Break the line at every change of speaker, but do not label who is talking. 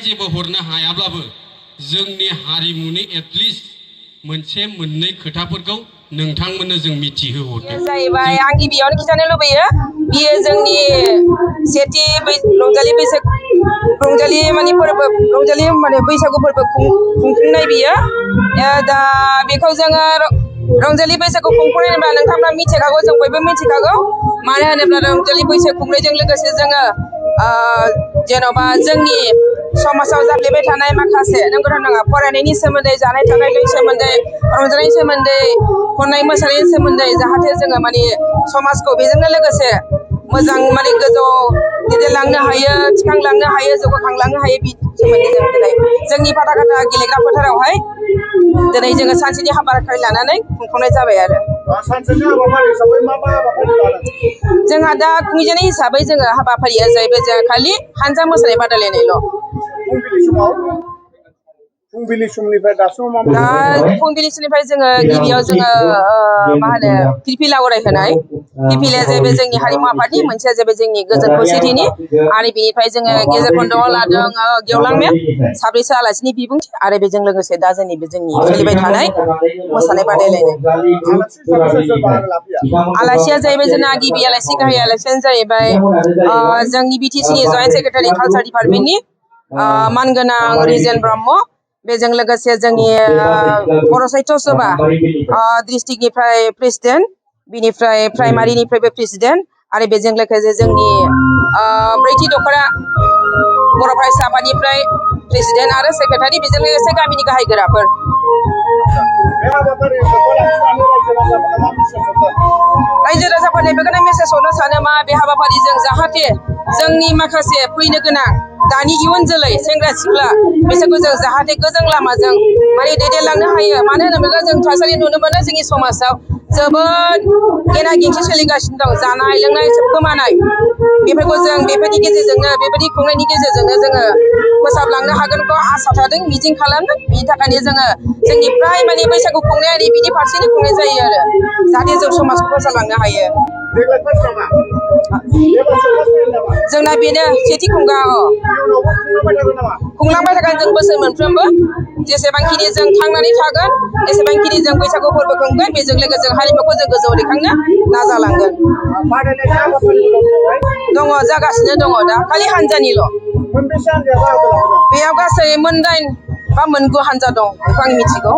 जेबो हरनो हायाब्लाबो जोंनि हारिमुनि एटलिस्ट मोनसे मोननै खोथाफोरखौ नोंथांमोननो जों मिथिहोहरदों
जाहैबाय आं गिबियावनो खिन्थानो लुबैयो बियो जोंनि सेथि रंजालि माने फोरबो रंजालि माने बैसागु फोरबो खुंफुंनाय बियो दा बेखौ जोङो रंजालि बैसागु खुंफुंनाय होनबा नोंथांमोना मिथिखागौ जों बयबो मिथिखागौ मानो होनोब्ला रंजालि बैसागु खुंनायजों लोगोसे जोङो जेन'बा जोंनि समाजाव जाफ्लेबाय थानाय माखासे नंगौना नङा फरायनायनि सोमोन्दै जानाय थानायनि सोमोन्दै रंजानायनि सोमोन्दै खननाय मोसानायनि सोमोन्दै जाहाथे जोङो माने समाजखौ बेजोंनो लोगोसे मोजां माने गोजौ दैदेनलांनो हायो थिखांलांनो हायो जौगाखांलांनो हायो बिनि सोमोन्दै जों दिनै जोंनि फाथाखाथा गेलेग्रा फोथारावहाय दिनै जोङो सानसेनि हाबाफारि लानानै खुंफुंनाय जाबाय आरो जोंहा दा खुंजानाय हिसाबै जोङो हाबाफारिया जाहैबाय जों खालि हानजा मोसानाय बादायलायनायल'
फुंबिलि समनिफ्राय दासिम
दा फुंबिलि समनिफ्राय जोङो गिबियाव जोङो मा होनो फिरफिला उरायहोनाय फिरफिलाया जाहैबाय जोंनि हारिमु आफादनि मोनसेया जाहैबाय जोंनि गोजोन खौसेथिनि आरो बेनिफ्राय जोङो गेजेर खन्द'आव लादों गेवलां मेल साब्रैसो आलासिनि बिबुंथि आरो बेजों लोगोसे दा जोंनि सोलिबाय थानाय मोसानाय बादायलायनाय आलासिया जाहैबाय जोंना गिबि आलासि गाहाय आलासियानो जाहैबाय जोंनि बिटिसिनि जइन्ट सेक्रेटारि कालचार डिपार्टमेन्टनि मानगोनां रिजेन ब्रह्म बेजों लोगोसे जोंनि बर' साहित्य सभा डिस्ट्रिक्टनिफ्राय प्रेसिडेन्ट बिनिफ्राय प्राइमारिनिफ्रायबो प्रेसिडेन्ट आरो बेजों लोगोसे जोंनि ब्रैथि दख'रा बर' फरायसा आफादनिफ्राय प्रेसिडेन्ट आरो सेक्रेटारि बेजों लोगोसे गामिनि गाहाय गोराफोर रायजो राजाफोरनो बेखौनो मेसेज हरनो सानो मा बे हाबाफारिजों जाहाथे जोंनि माखासे फैनो गोनां दानि इयुन जोलै सेंग्रा सिख्ला बिसोरखौ जों जाहाथे गोजों लामाजों माने दैदेनलांनो हायो मानो होनोब्ला जों थासारि नुनो मोनो जोंनि समाजाव जोबोद गेना गिंथि सोलिगासिनो दं जानाय लोंनाय सोबखोमानाय बेफोरखौ जों बेफोरनि गेजेरजोंनो बेबायदि खुंनायनि गेजेरजोंनो जोङो फोसाबलांनो हागोनखौ आसा थादों मिजिं खालामदों बिनि थाखायनो जोङो जोंनि फ्राय माने बैसागु खुंनाया बिनि फारसेनो खुंनाय जायो आरो जाहाथे जों समाजखौ फोसाबलांनो हायो जोंना बेनो सेथि खुंगा खुंलांबाय थागोन जों बोसोर मोनफ्रोमबो जेसेबांखिनि जों थांनानै थागोन एसेबांखिनि जों बैसागु फोरबो खुंगोन बेजों लोगोसे जों हारिमुखौ जों गोजौआव दैखांनो नाजालांगोन दङ जागासिनो दङ दा खालि हानजानिल' बेयाव गासै मोन 8 बा मोन 9 हानजा दं बेखौ आं मिथिगौ